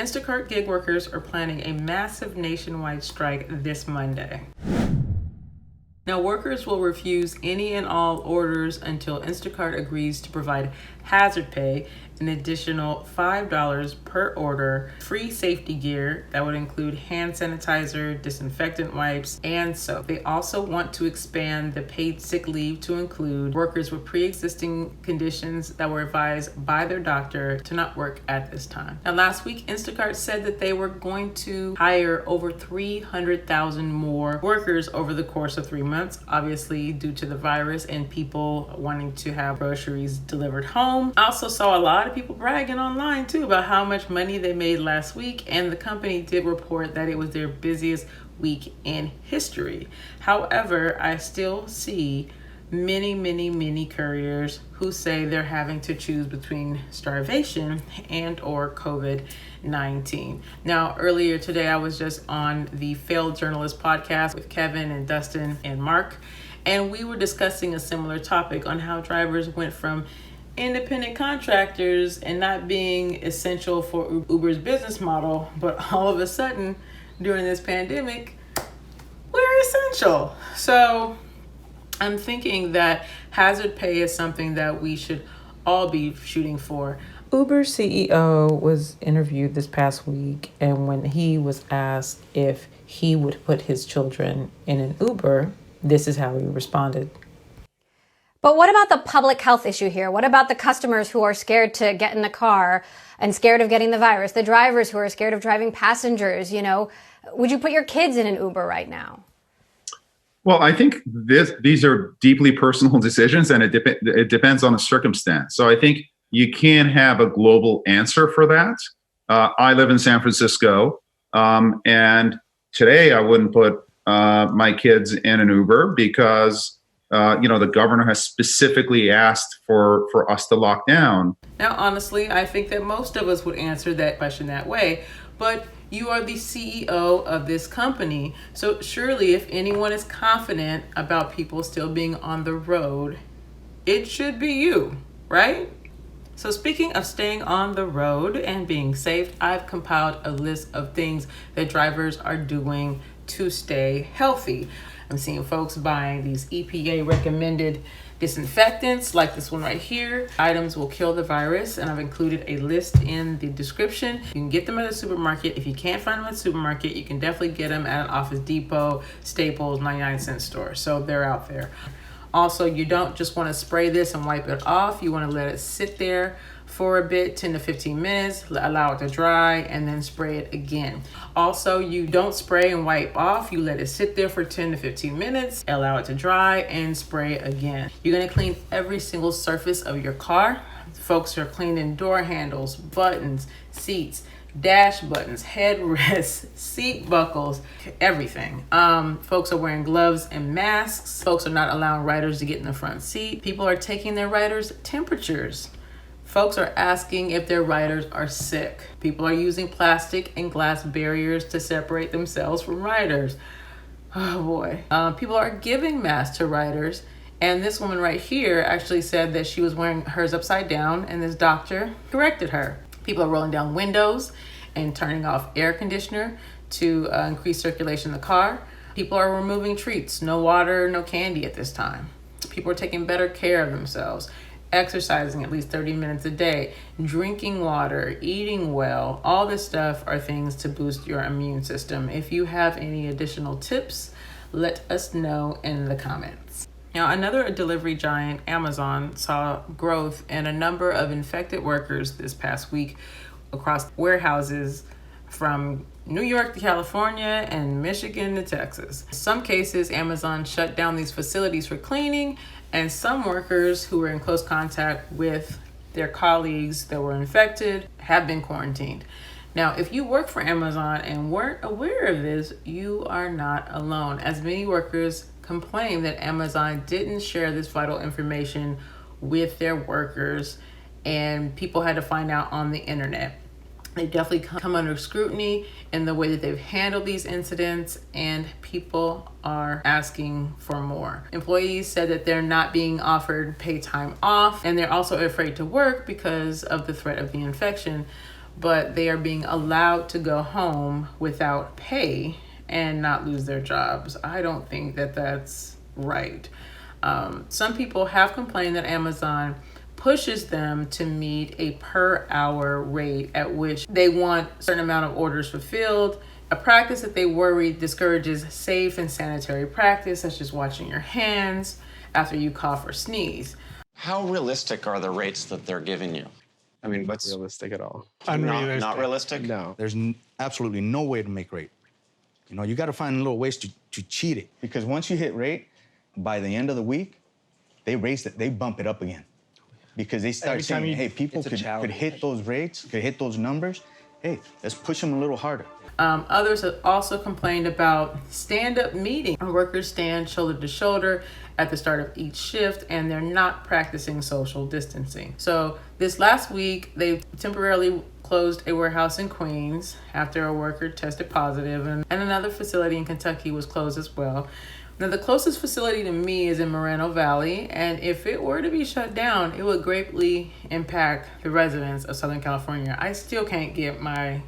Instacart gig workers are planning a massive nationwide strike this Monday. Now, workers will refuse any and all orders until Instacart agrees to provide hazard pay, an additional $5 per order, free safety gear that would include hand sanitizer, disinfectant wipes, and soap. They also want to expand the paid sick leave to include workers with pre-existing conditions that were advised by their doctor to not work at this time. Now, last week, Instacart said that they were going to hire over 300,000 more workers over the course of 3 months, obviously due to the virus and people wanting to have groceries delivered home. I also saw a lot of people bragging online too about how much money they made last week, and the company did report that it was their busiest week in history. However, I still see many couriers who say they're having to choose between starvation and or COVID-19. Now, earlier today, I was just on the Failed Journalist podcast with Kevin and Dustin and Mark, and we were discussing a similar topic on how drivers went from independent contractors and not being essential for Uber's business model, but all of a sudden during this pandemic, we're essential. So I'm thinking that hazard pay is something that we should all be shooting for. Uber CEO was interviewed this past week, and when he was asked if he would put his children in an Uber, this is how he responded. But what about the public health issue here? What about the customers who are scared to get in the car and scared of getting the virus? The drivers who are scared of driving passengers, would you put your kids in an Uber right now? Well, I think these are deeply personal decisions, and it depends on the circumstance. So I think you can't have a global answer for that. I live in San Francisco, and today I wouldn't put my kids in an Uber because the governor has specifically asked for us to lock down. Now, honestly, I think that most of us would answer that question that way, but you are the CEO of this company. So surely if anyone is confident about people still being on the road, it should be you, right? So speaking of staying on the road and being safe, I've compiled a list of things that drivers are doing to stay healthy. I'm seeing folks buying these EPA recommended disinfectants like this one right here. Items will kill the virus, and I've included a list in the description. You can get them at a supermarket. If you can't find them at a supermarket, you can definitely get them at an Office Depot, Staples, 99-cent store. So they're out there. Also, you don't just want to spray this and wipe it off. You want to let it sit there for a bit, 10 to 15 minutes, allow it to dry, and then spray it again. Also, you don't spray and wipe off. You let it sit there for 10 to 15 minutes, allow it to dry, and spray again. You're going to clean every single surface of your car. Folks are cleaning door handles, buttons, seats, dash buttons, headrests, seat buckles, everything. Folks are wearing gloves and masks. Folks are not allowing riders to get in the front seat. People are taking their riders' temperatures. Folks are asking if their riders are sick. People are using plastic and glass barriers to separate themselves from riders. Oh boy. People are giving masks to riders. And this woman right here actually said that she was wearing hers upside down, and this doctor corrected her. People are rolling down windows and turning off air conditioner to increase circulation in the car. People are removing treats, no water, no candy at this time. People are taking better care of themselves, exercising at least 30 minutes a day, drinking water, eating well. All this stuff are things to boost your immune system. If you have any additional tips, let us know in the comments. Now, another delivery giant, Amazon, saw growth in a number of infected workers this past week across warehouses from New York to California and Michigan to Texas. In some cases, Amazon shut down these facilities for cleaning, and some workers who were in close contact with their colleagues that were infected have been quarantined. Now, if you work for Amazon and weren't aware of this, you are not alone, as many workers complain that Amazon didn't share this vital information with their workers, and people had to find out on the internet. They definitely come under scrutiny in the way that they've handled these incidents, and people are asking for more. Employees said that they're not being offered paid time off, and they're also afraid to work because of the threat of the infection. but they are being allowed to go home without pay and not lose their jobs. I don't think that that's right. Some people have complained that Amazon pushes them to meet a per hour rate at which they want a certain amount of orders fulfilled, a practice that they worry discourages safe and sanitary practice, such as washing your hands after you cough or sneeze. How realistic are the rates that they're giving you? I mean, what's realistic at all? Not realistic? No. There's absolutely no way to make rate. You know, you got to find little ways to cheat it. Because once you hit rate, by the end of the week, they raise it, they bump it up again. Because they start saying, hey, people could hit those rates, could hit those numbers. Hey, let's push them a little harder. Others have also complained about stand-up meeting. Workers stand shoulder to shoulder at the start of each shift, and they're not practicing social distancing. So this last week, they temporarily closed a warehouse in Queens after a worker tested positive, and another facility in Kentucky was closed as well. Now, the closest facility to me is in Moreno Valley, and if it were to be shut down, it would greatly impact the residents of Southern California. I still can't get my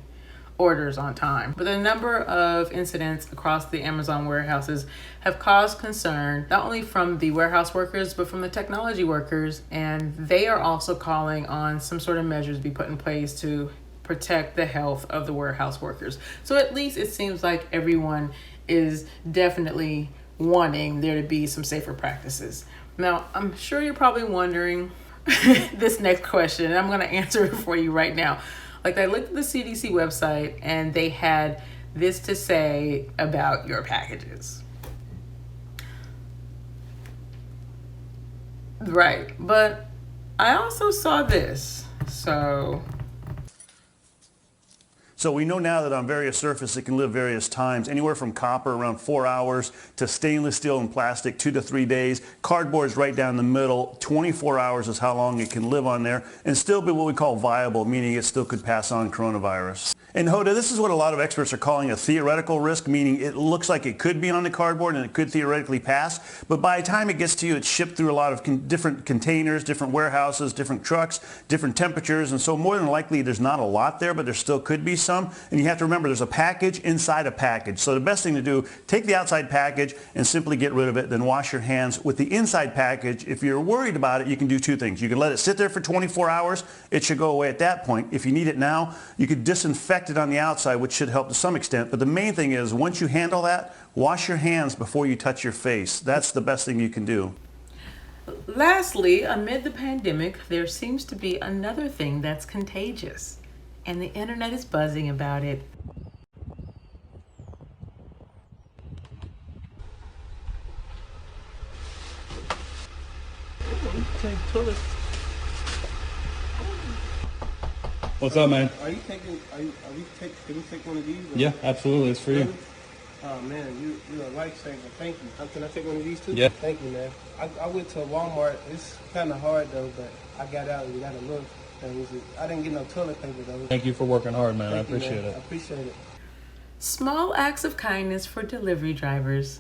orders on time. But the number of incidents across the Amazon warehouses have caused concern, not only from the warehouse workers, but from the technology workers. And they are also calling on some sort of measures to be put in place to protect the health of the warehouse workers. So at least it seems like everyone is definitely wanting there to be some safer practices. Now, I'm sure you're probably wondering this next question, and I'm going to answer it for you right now. Like, I looked at the CDC website and they had this to say about your packages. Right, but I also saw this, so we know now that on various surfaces it can live various times, anywhere from copper around 4 hours to stainless steel and plastic 2 to 3 days. Cardboard is right down the middle. 24 hours is how long it can live on there and still be what we call viable, meaning it still could pass on coronavirus. And Hoda, this is what a lot of experts are calling a theoretical risk, meaning it looks like it could be on the cardboard and it could theoretically pass, but by the time it gets to you, it's shipped through a lot of different containers, different warehouses, different trucks, different temperatures, and so more than likely there's not a lot there, but there still could be some. And you have to remember there's a package inside a package. So the best thing to do, take the outside package and simply get rid of it, then wash your hands with the inside package. If you're worried about it, you can do two things. You can let it sit there for 24 hours. It should go away at that point. If you need it now, you could disinfect it on the outside, which should help to some extent. But the main thing is, once you handle that, wash your hands before you touch your face. That's the best thing you can do. lastly, amid the pandemic, there seems to be another thing that's contagious, and the internet is buzzing about it. What's up, man? Can we take one of these? Yeah, absolutely. It's for you. Oh man, you're a lifesaver. Thank you. Can I take one of these too? Yeah. Thank you, man. I went to Walmart. It's kind of hard though, but I got out and got a look. I didn't get no toilet paper though. Thank you for working hard, man. Thank I appreciate you, it. I appreciate it. Small acts of kindness for delivery drivers.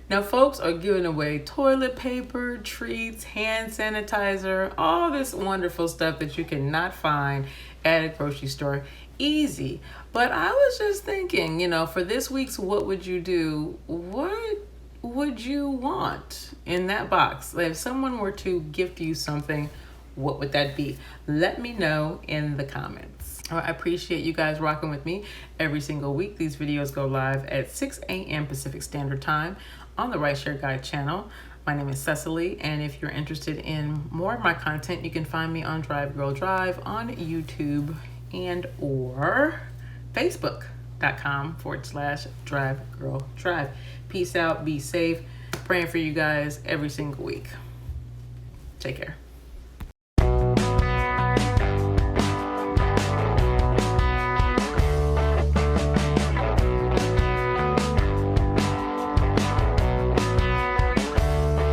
Now, folks are giving away toilet paper, treats, hand sanitizer, all this wonderful stuff that you cannot find at a grocery store. Easy. But I was just thinking, for this week's What Would You Do? What would you want in that box? If someone were to gift you something, what would that be? Let me know in the comments. I appreciate you guys rocking with me every single week. These videos go live at 6 a.m. Pacific Standard Time on the Rideshare Guide channel. My name is Cecily, and if you're interested in more of my content, you can find me on Drive Girl Drive on YouTube and or Facebook.com/Drive Girl Drive. Peace out, be safe. Praying for you guys every single week. Take care.